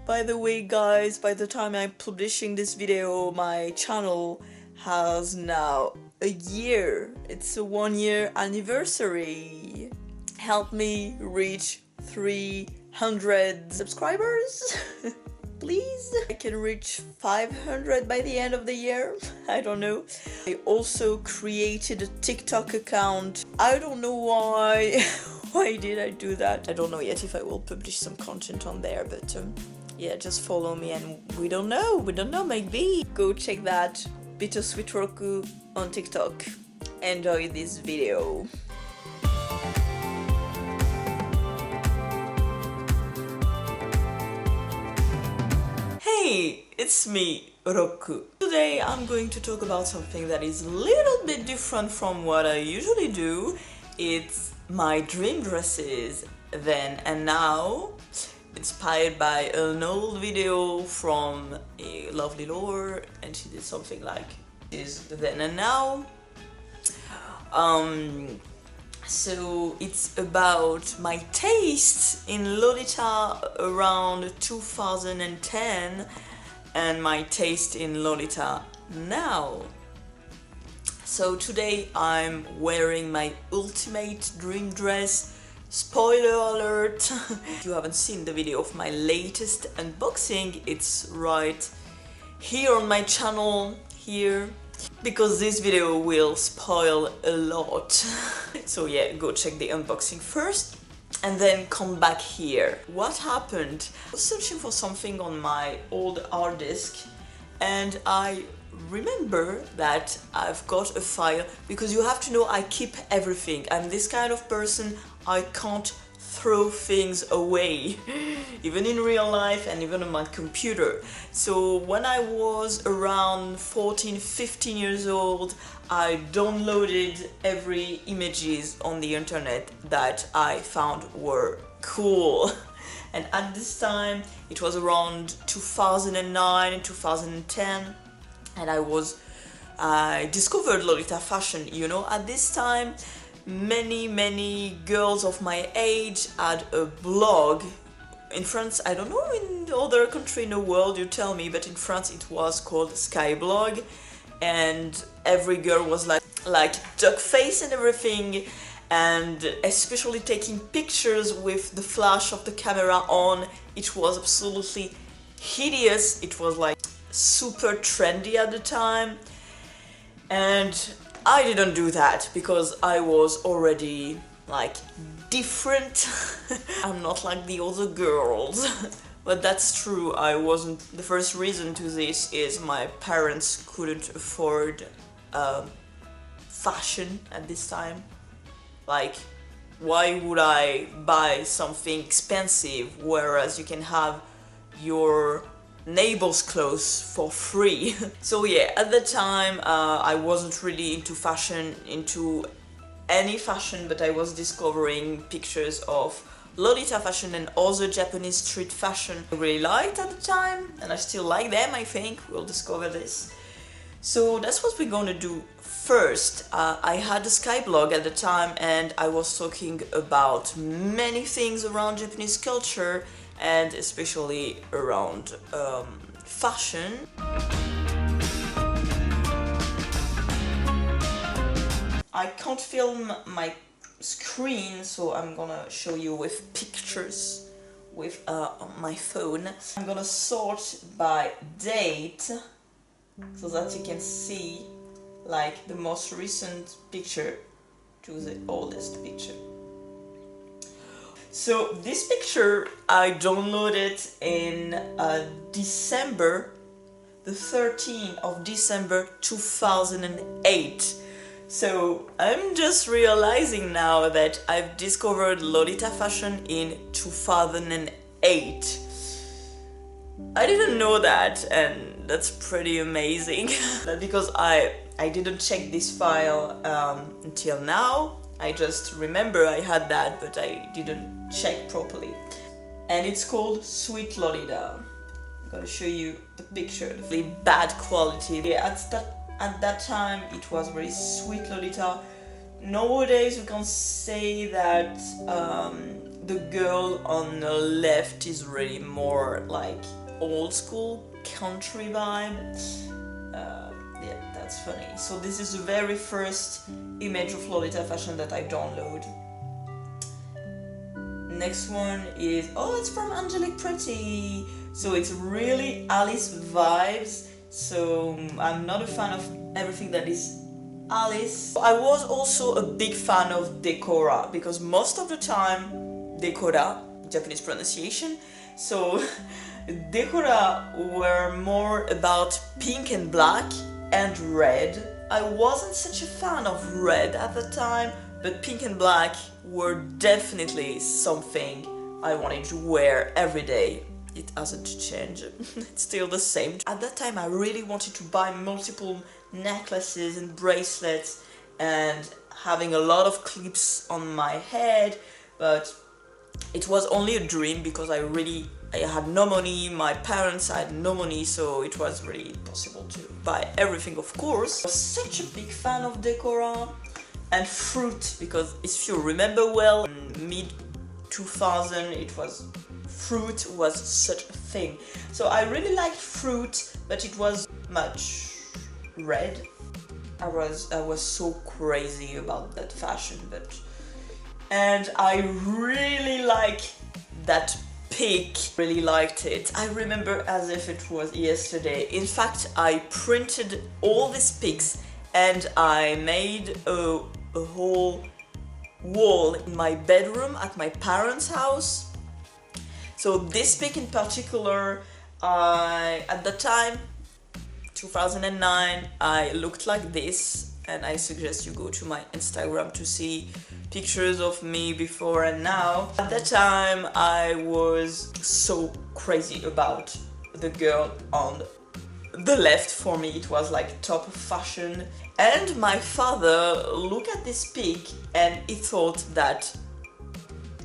By the way guys, by the time I'm publishing this video, my channel has now a year. It's a 1-year anniversary. Help me reach 300 subscribers. Please. I can reach 500 by the end of the year. I don't know. I also created a TikTok account. I don't know why. Why did I do that? I don't know yet if I will publish some content on there, but yeah, just follow me and we don't know, maybe. Go check that, Bittersweet Roku on TikTok. Enjoy this video. Hey, it's me, Roku. Today I'm going to talk about something that is a little bit different from what I usually do. It's my dream dresses then and now, inspired by an old video from a lovely Laura, and she did something like this then and now. So it's about my taste in Lolita around 2010 and my taste in Lolita now. So today I'm wearing my ultimate dream dress. Spoiler alert! If you haven't seen the video of my latest unboxing, it's right here on my channel, here, because this video will spoil a lot. So yeah, go check the unboxing first and then come back here. What happened? I was searching for something on my old hard disk and I remember that I've got a file, because you have to know I keep everything. I'm this kind of person, I can't throw things away, even in real life and even on my computer. So when I was around 14-15 years old, I downloaded every images on the internet that I found were cool. And at this time, it was around 2009 and 2010, and I discovered Lolita fashion. You know, at this time, many girls of my age had a blog. In France, I don't know in other country in the world, you tell me, but in France it was called Skyblog, and every girl was like duck face and everything, and especially taking pictures with the flash of the camera on. It was absolutely hideous. It was like super trendy at the time, and I didn't do that because I was already like different. I'm not like the other girls. But that's true, I wasn't. The first reason to this is my parents couldn't afford fashion at this time. Like, why would I buy something expensive whereas you can have your neighbor's clothes for free? So yeah, at the time I wasn't really into fashion, into any fashion, but I was discovering pictures of Lolita fashion and other Japanese street fashion I really liked at the time, and I still like them, I think. We'll discover this. So that's what we're gonna do first. I had a Skyblog at the time and I was talking about many things around Japanese culture and especially around fashion. I can't film my screen, so I'm gonna show you with pictures with my phone. I'm gonna sort by date so that you can see like the most recent picture to the oldest picture. So this picture I downloaded in December, the 13th of December 2008. So I'm just realizing now that I've discovered Lolita fashion in 2008. I didn't know that, and that's pretty amazing. Because I didn't check this file until now. I just remember I had that, but I didn't check properly. And it's called Sweet Lolita. I'm gonna show you the picture. Really bad quality. Yeah, at that time it was very sweet Lolita. Nowadays we can say that the girl on the left is really more like old school country vibe. Yeah, that's funny. So this is the very first image of Lolita fashion that I download. Next one is, oh, it's from Angelique Pretty. So it's really Alice vibes. So I'm not a fan of everything that is Alice. I was also a big fan of Decora because most of the time, Decora, Japanese pronunciation, so Decora were more about pink and black and red. I wasn't such a fan of red at the time, but pink and black were definitely something I wanted to wear every day. It hasn't changed, it's still the same. At that time I really wanted to buy multiple necklaces and bracelets and having a lot of clips on my head, but it was only a dream because I had no money, my parents had no money, so it was really impossible to buy everything, of course. I was such a big fan of Decora and Fruit, because if you remember well, in mid-2000 it was Fruit was such a thing. So I really liked Fruit, but it was much red. I was so crazy about that fashion, and I really like that pic, really liked it. I remember as if it was yesterday. In fact, I printed all these pics and I made a whole wall in my bedroom at my parents' house. So this pic in particular, at the time, 2009, I looked like this, and I suggest you go to my Instagram to see pictures of me before and now. At that time, I was so crazy about the girl on the left. For me, it was like top fashion. And my father looked at this pic and he thought that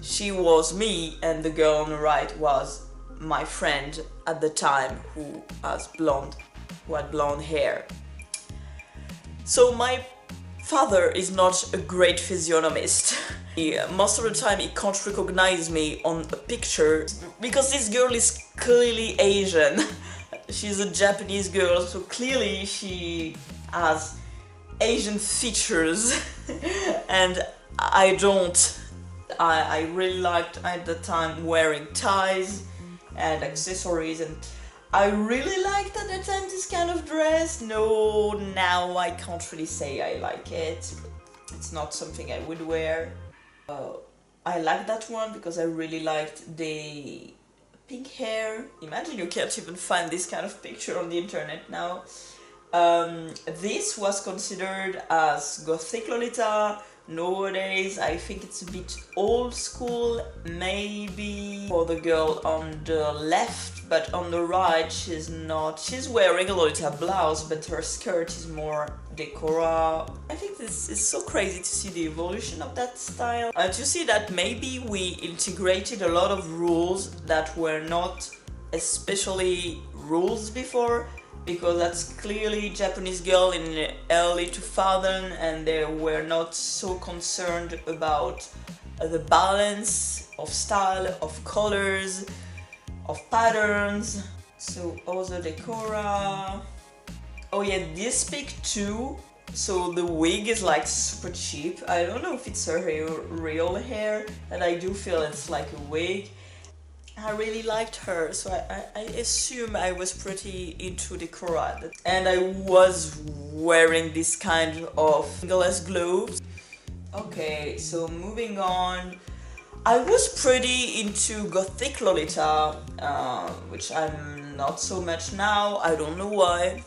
she was me and the girl on the right was my friend at the time who had blonde hair. So my father is not a great physiognomist. Most of the time he can't recognize me on a picture because this girl is clearly Asian. She's a Japanese girl, so clearly she has Asian features and I don't. I really liked at the time wearing ties and accessories, and I really liked at the time this kind of dress. No, now I can't really say I like it. It's not something I would wear. I like that one because I really liked the pink hair. Imagine you can't even find this kind of picture on the internet now. This was considered as Gothic Lolita. Nowadays, I think it's a bit old school, maybe for the girl on the left, but on the right she's not. She's wearing a Lolita blouse, but her skirt is more Decora. I think this is so crazy to see the evolution of that style. To see that maybe we integrated a lot of rules that were not especially rules before, because that's clearly Japanese girl in the early 2000s and they were not so concerned about the balance of style, of colors, of patterns. So other Decora. Oh yeah, this pic too. So the wig is like super cheap. I don't know if it's her real hair, but I do feel it's like a wig. I really liked her, so I assume I was pretty into Decora. And I was wearing this kind of fingerless gloves. Okay, so moving on. I was pretty into Gothic Lolita, which I'm not so much now. I don't know why.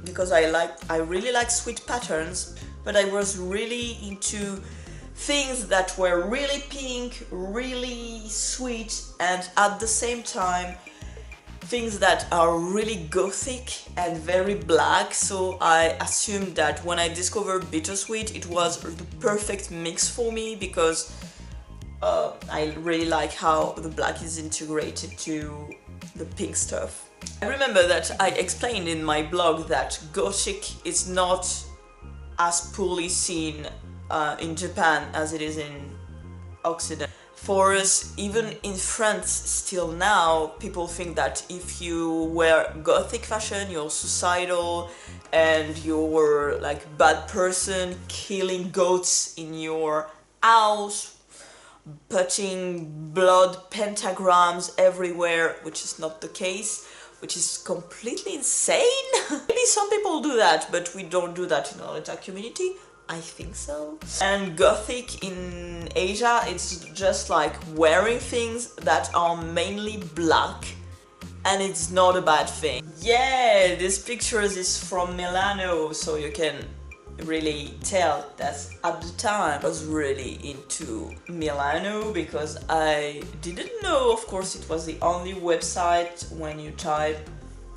Because I really like sweet patterns, but I was really into things that were really pink, really sweet, and at the same time things that are really gothic and very black. So I assumed that when I discovered Bittersweet it was the perfect mix for me, because I really like how the black is integrated to the pink stuff. I remember that I explained in my blog that gothic is not as poorly seen in Japan as it is in Occident. For us, even in France still now, people think that if you wear gothic fashion, you're suicidal and you're like bad person, killing goats in your house, putting blood pentagrams everywhere, which is not the case, which is completely insane. Maybe some people do that, but we don't do that in our Lolita community. I think so. And gothic in Asia, it's just like wearing things that are mainly black, and it's not a bad thing. Yeah, this picture is from Milano, so you can really tell that at the time I was really into Milano, because I didn't know, of course, it was the only website when you type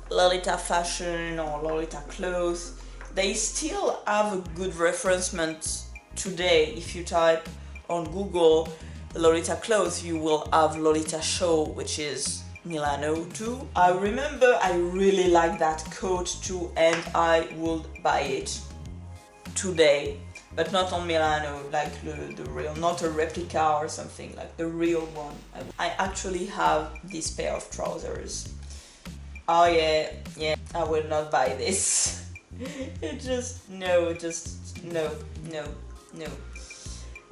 Lolita fashion or Lolita clothes. They still have a good referencement today. If you type on Google Lolita clothes, you will have Lolita show, which is Milano too. I remember I really liked that coat too, and I would buy it today, but not on Milano, like the real, not a replica or something, like the real one. I actually have this pair of trousers. Oh yeah, I will not buy this. It just, no.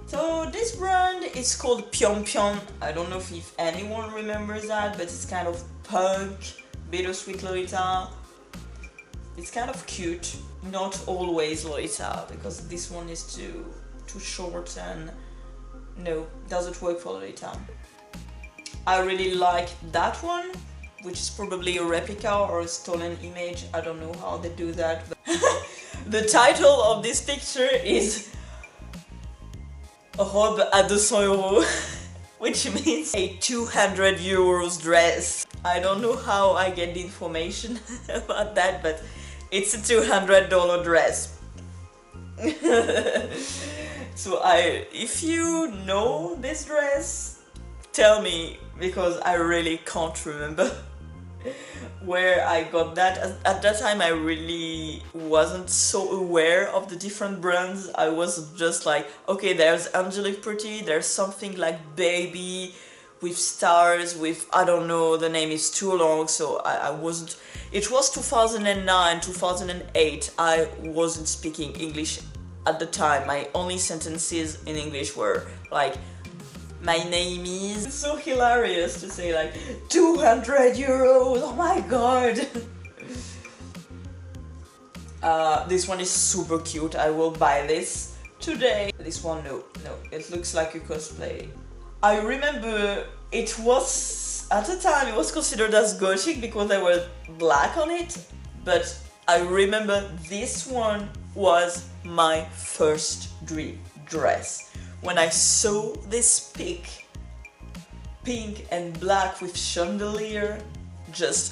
So this brand is called Pion Pion. I don't know if anyone remembers that, but it's kind of punk, bittersweet Lolita. It's kind of cute, not always Lolita, because this one is too short and no, doesn't work for Lolita. I really like that one, which is probably a replica or a stolen image. I don't know how they do that. But the title of this picture is Robe à 200 euros, which means a 200 euros dress. I don't know how I get the information about that, but it's a $200 dress. So if you know this dress, tell me, because I really can't remember where I got that. At that time I really wasn't so aware of the different brands. I was just like, okay, there's Angelique Pretty, there's something like Baby with stars with, I don't know, the name is too long, so I wasn't, it was 2009, 2008, I wasn't speaking English at the time. My only sentences in English were like, my name is... It's so hilarious to say like 200 euros, oh my god. This one is super cute, I will buy this today. This one, no, it looks like a cosplay. I remember it was, at the time it was considered as gothic because there were black on it, but I remember this one was my first dream dress. When I saw this pink and black with chandelier,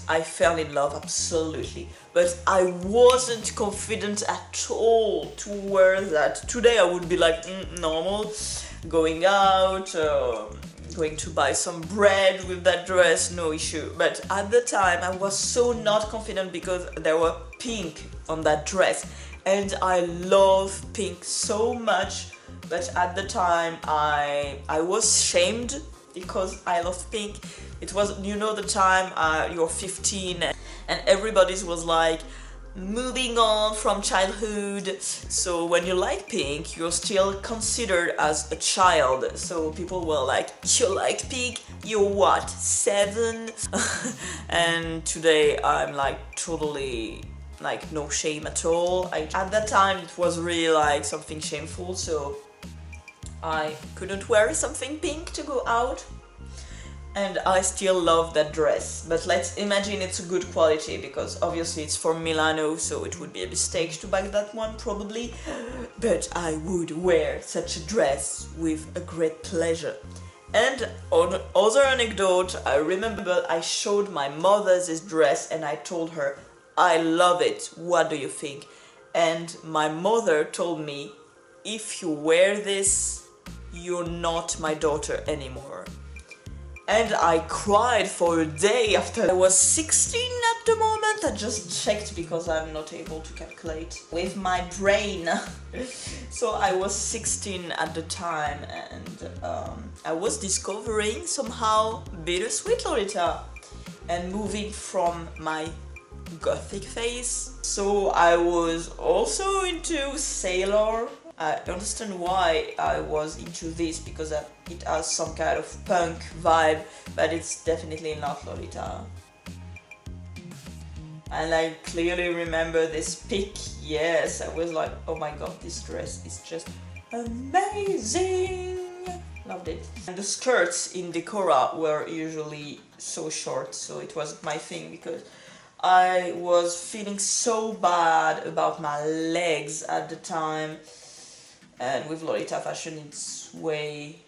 I fell in love absolutely. But I wasn't confident at all to wear that. Today I would be like normal, going out, going to buy some bread with that dress, no issue. But at the time I was so not confident because there were pink on that dress, and I love pink so much. But at the time I was shamed because I love pink. It was, you know, the time you're 15 and everybody was like moving on from childhood. So when you like pink, you're still considered as a child. So people were like, you like pink? You're what, 7? And today I'm like totally like no shame at all. At that time it was really like something shameful, so I couldn't wear something pink to go out. And I still love that dress, but let's imagine it's a good quality, because obviously it's from Milano, so it would be a mistake to buy that one probably, but I would wear such a dress with a great pleasure. And on other anecdote, I remember I showed my mother this dress and I told her, I love it, what do you think? And my mother told me, if you wear this, you're not my daughter anymore. And I cried for a day after. I was 16 at the moment. I just checked because I'm not able to calculate with my brain. So I was 16 at the time, and I was discovering somehow bittersweet Lolita and moving from my gothic phase. So I was also into Sailor. I understand why I was into this, because it has some kind of punk vibe, but it's definitely not Lolita. And I clearly remember this pic. Yes, I was like, oh my god, this dress is just amazing. Loved it. And the skirts in Decora were usually so short, so it wasn't my thing, because I was feeling so bad about my legs at the time. And with Lolita fashion, it's way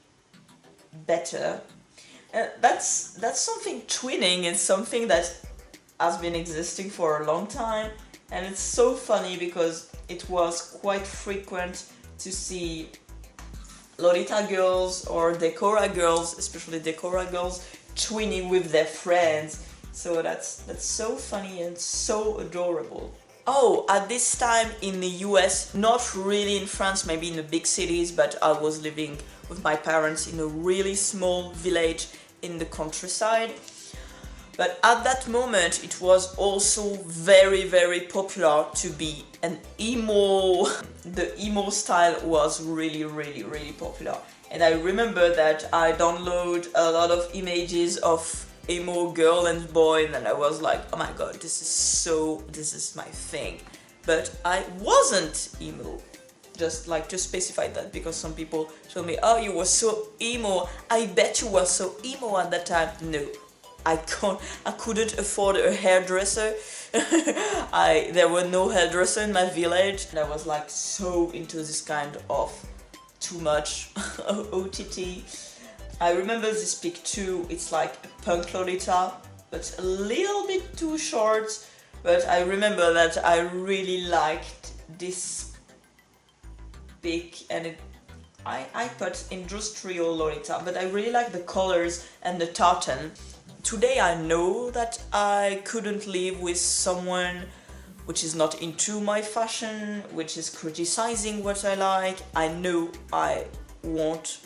better. That's something. Twinning is something that has been existing for a long time, and it's so funny because it was quite frequent to see Lolita girls or Decora girls, especially Decora girls, twinning with their friends. So that's so funny and so adorable. Oh, at this time in the US, not really in France, maybe in the big cities, but I was living with my parents in a really small village in the countryside. But at that moment, it was also very, very popular to be an emo. The emo style was really, really, really popular. And I remember that I downloaded a lot of images of emo girl and boy, and I was like, oh my god, this is my thing. But I wasn't emo. Just like to specify that, because some people told me, oh, you were so emo. I bet you were so emo at that time. No, I couldn't afford a hairdresser. There were no hairdresser in my village, and I was like so into this kind of too much OTT. I remember this pic too. It's like a punk Lolita, but a little bit too short. But I remember that I really liked this pic, and I put industrial Lolita, but I really like the colors and the tartan. Today I know that I couldn't live with someone which is not into my fashion, which is criticizing what I like. I know I won't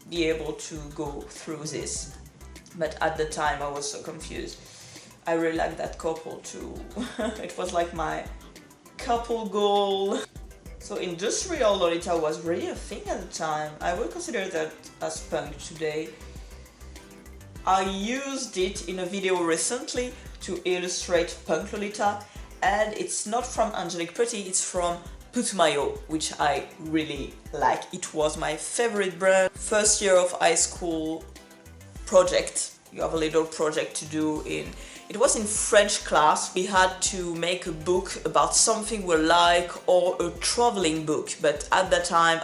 be able to go through this, but at the time I was so confused. I really liked that couple too. It was like my couple goal. So industrial Lolita was really a thing at the time. I would consider that as punk today. I used it in a video recently to illustrate punk Lolita, and it's not from Angelique Pretty, it's from Putumayo, which I really like. It was my favorite brand. First year of high school project. You have a little project to do it was in French class. We had to make a book about something we like, or a traveling book, but at that time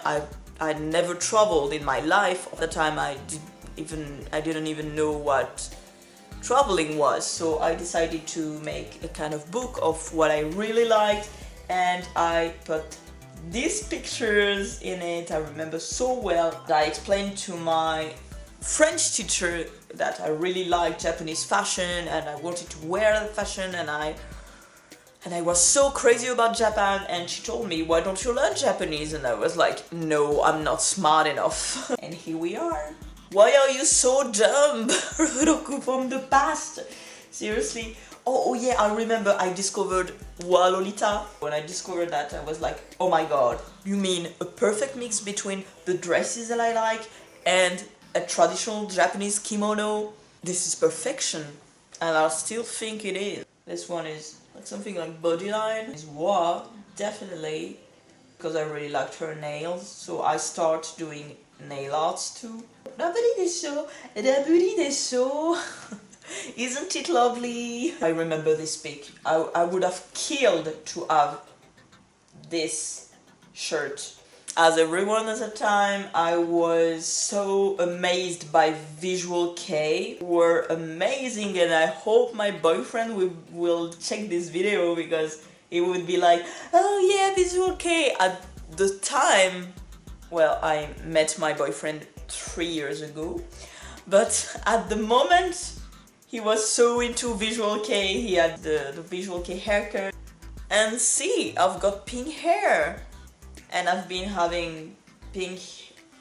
I never traveled in my life. At the time I didn't even know what traveling was, so I decided to make a kind of book of what I really liked, and I put these pictures in it. I remember so well. I explained to my French teacher that I really liked Japanese fashion and I wanted to wear the fashion, and I was so crazy about Japan, and she told me, why don't you learn Japanese? And I was like, no, I'm not smart enough. And here we are. Why are you so dumb? Roku from the past. Seriously. Oh yeah, I remember I discovered Wa Lolita. When I discovered that, I was like, oh my god, you mean a perfect mix between the dresses that I like and a traditional Japanese kimono? This is perfection, and I still think it is. This one is like something like bodyline. It's Wa, definitely, because I really liked her nails, so I start doing nail arts too. Isn't it lovely? I remember this pic. I would have killed to have this shirt. As everyone at the time, I was so amazed by Visual K. Were amazing, and I hope my boyfriend will check this video, because he would be like, oh yeah, Visual K. At the time, well, I met my boyfriend 3 years ago. But at the moment, he was so into Visual K, he had the Visual K haircut. And see, I've got pink hair. And I've been having pink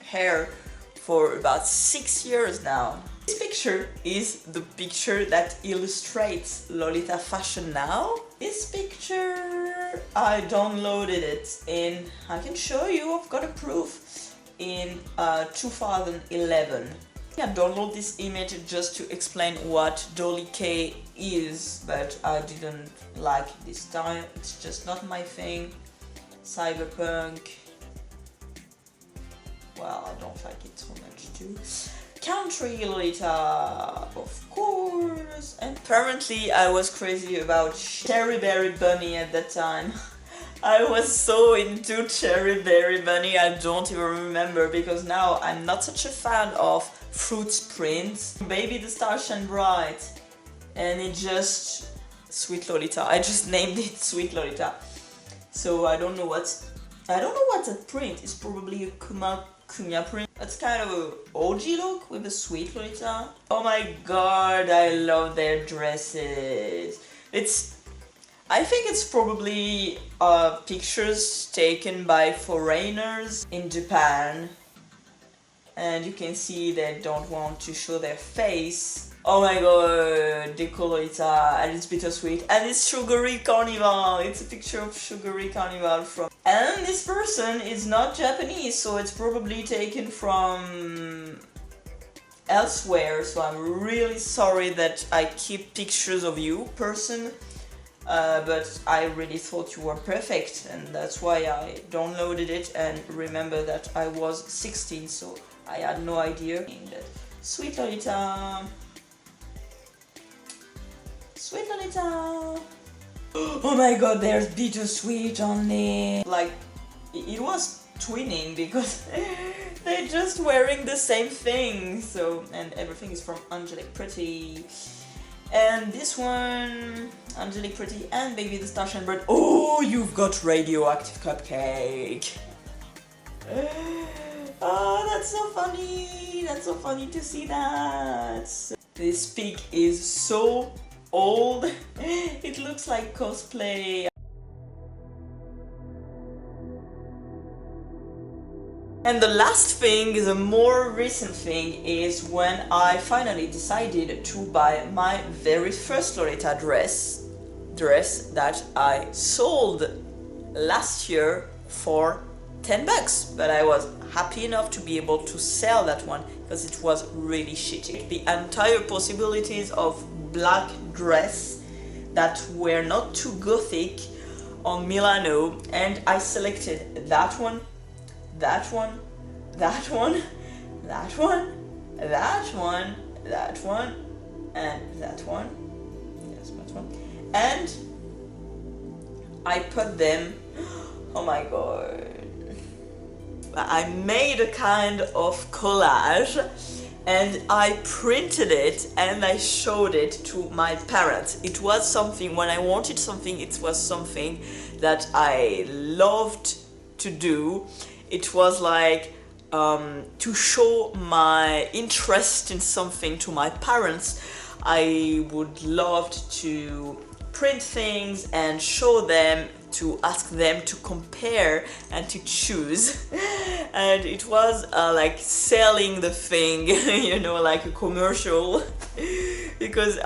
hair for about 6 years now. This picture is the picture that illustrates Lolita fashion now. This picture, I downloaded it in, I can show you, I've got a proof, in 2011. I downloaded this image just to explain what Dolly K is, but I didn't like this style, it's just not my thing. Cyberpunk, well, I don't like it so much too. Country Lolita, of course. And apparently I was crazy about Cherry Berry Bunny at that time. I was so into Cherry Berry Bunny, I don't even remember, because now I'm not such a fan of fruit prints. Baby the Star Shine Bright, and it just Sweet Lolita. I just named it Sweet Lolita. So I don't know what's a print. It's probably a Kunya print. That's kind of a OG look with a Sweet Lolita. Oh my god, I love their dresses. I think it's probably pictures taken by foreigners in Japan. And you can see they don't want to show their face. Oh my god, Deco Lolita, and it's bittersweet. And it's Sugary Carnival. It's a picture of Sugary Carnival from... And this person is not Japanese, so it's probably taken from elsewhere. So I'm really sorry that I keep pictures of you, person. But I really thought you were perfect, and that's why I downloaded it. And remember that I was 16, so I had no idea. Sweet Lolita. Sweet Lolita. Oh my god, there's bittersweet only. Like, it was twinning because they're just wearing the same thing. So, and everything is from Angelic Pretty. And this one, Angelic Pretty and Baby the Star Shine Bird. Oh, you've got Radioactive Cupcake. Oh, that's so funny. That's so funny to see that. This pig is so old. It looks like cosplay. And the last thing, the more recent thing, is when I finally decided to buy my very first Lolita dress that I sold last year for 10 bucks, but I was happy enough to be able to sell that one because it was really shitty. The entire possibilities of black dress that were not too gothic on Milano, and I selected that one, that one, that one, that one, that one, that one, and that one, yes, that one, and I put them, oh my god, I made a kind of collage and I printed it and I showed it to my parents. It was something, when I wanted something, it was something that I loved to do. It was like to show my interest in something to my parents. I would love to print things and show them, to ask them to compare and to choose. And it was like selling the thing, you know, like a commercial, because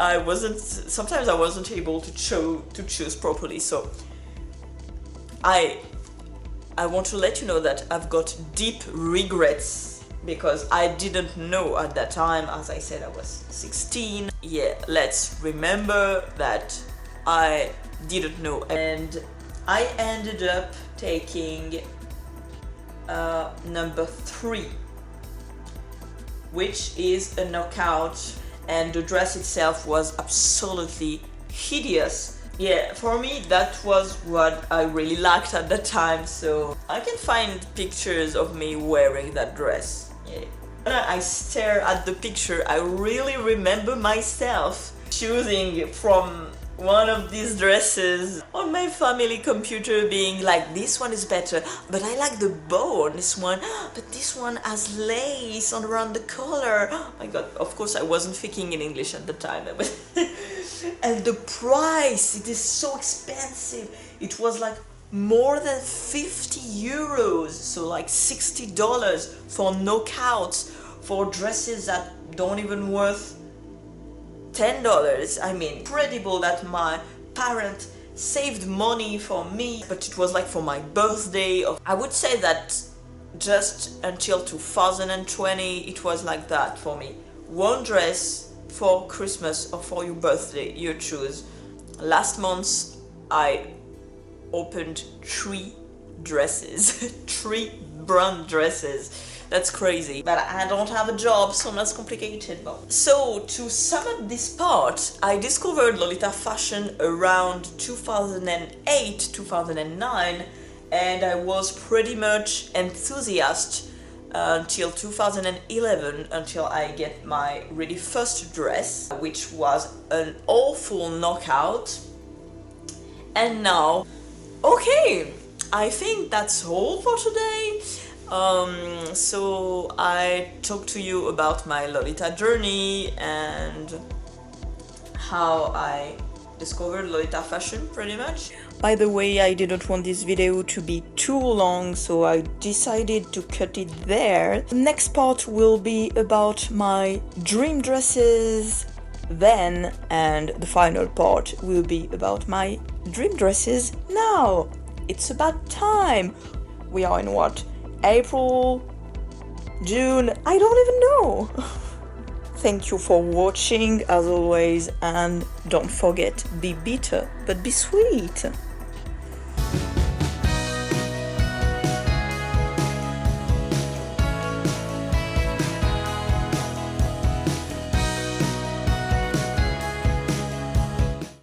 sometimes I wasn't able to choose properly. So I want to let you know that I've got deep regrets because I didn't know at that time. As I said, I was 16. Yeah, let's remember that I didn't know, and I ended up taking number 3, which is a knockout, and the dress itself was absolutely hideous. Yeah, for me that was what I really liked at the time, so I can find pictures of me wearing that dress. Yeah. When I stare at the picture, I really remember myself choosing from one of these dresses on my family computer, being like, this one is better, but I like the bow on this one, but this one has lace on around the collar. Oh my god, of course I wasn't speaking in English at the time. And the price, it is so expensive. It was like more than 50 euros, so like $60 for knockouts, for dresses that don't even worth $10. I mean, incredible that my parent saved money for me, but it was like for my birthday. I would say that just until 2020 it was like that for me. One dress for Christmas or for your birthday, you choose. Last month I opened 3 dresses, 3 brand dresses. That's crazy, but I don't have a job, so that's complicated. So to sum up this part, I discovered Lolita fashion around 2008, 2009, and I was pretty much enthusiastic until 2011, until I get my really first dress, which was an awful knockout. And now, okay, I think that's all for today. So I talked to you about my Lolita journey and how I discovered Lolita fashion, pretty much. By the way, I didn't want this video to be too long, so I decided to cut it there. The next part will be about my dream dresses then, and the final part will be about my dream dresses now. It's about time. We are in what? April, June, I don't even know. Thank you for watching as always, and don't forget, be bitter but be sweet.